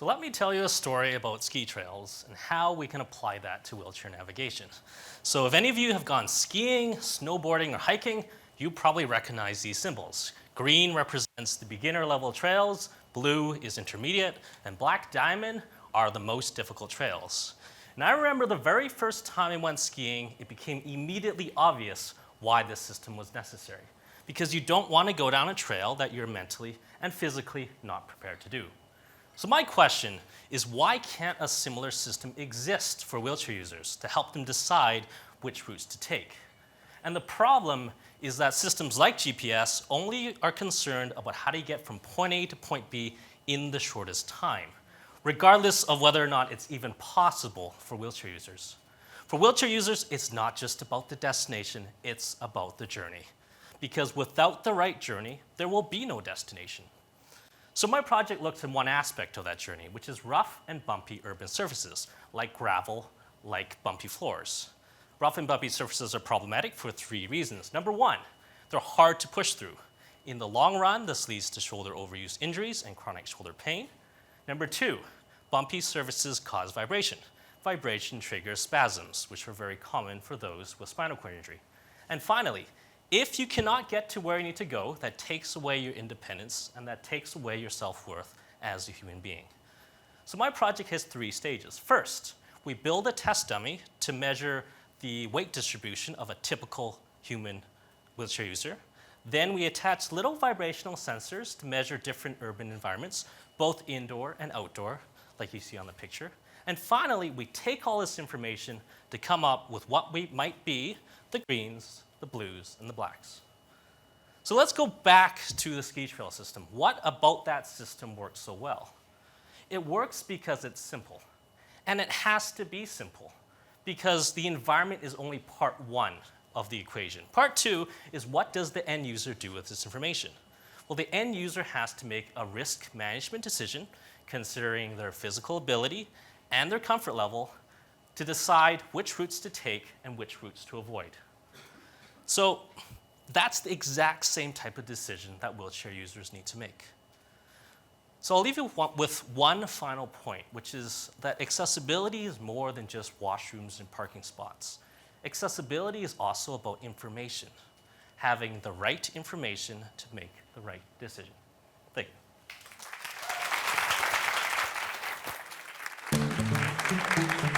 So let me tell you a story about ski trails and how we can apply that to wheelchair navigation. So if any of you have gone skiing, snowboarding, or hiking, you probably recognize these symbols. Green represents the beginner level trails, blue is intermediate, and black diamond are the most difficult trails. And I remember the very first time I went skiing, it became immediately obvious why this system was necessary. Because you don't want to go down a trail that you're mentally and physically not prepared to do. So my question is, why can't a similar system exist for wheelchair users to help them decide which routes to take? And the problem is that systems like GPS only are concerned about how to get from point A to point B in the shortest time, regardless of whether or not it's even possible for wheelchair users. For wheelchair users, it's not just about the destination, it's about the journey. Because without the right journey, there will be no destination. So my project looks at one aspect of that journey, which is rough and bumpy urban surfaces, like gravel, like bumpy floors. Rough and bumpy surfaces are problematic for 3 reasons. Number 1, they're hard to push through. In the long run, this leads to shoulder overuse injuries and chronic shoulder pain. Number 2, bumpy surfaces cause vibration. Vibration triggers spasms, which are very common for those with spinal cord injury. And finally, if you cannot get to where you need to go, that takes away your independence and that takes away your self-worth as a human being. So my project has 3 stages. First, we build a test dummy to measure the weight distribution of a typical human wheelchair user. Then we attach little vibrational sensors to measure different urban environments, both indoor and outdoor, like you see on the picture. And finally, we take all this information to come up with what might be the greens, the blues, and the blacks. So let's go back to the ski trail system. What about that system works so well? It works because it's simple. And it has to be simple because the environment is only part 1 of the equation. Part 2 is, what does the end user do with this information? Well, the end user has to make a risk management decision considering their physical ability and their comfort level to decide which routes to take and which routes to avoid. So that's the exact same type of decision that wheelchair users need to make. So I'll leave you with one final point, which is that accessibility is more than just washrooms and parking spots. Accessibility is also about information, having the right information to make the right decision. Thank you.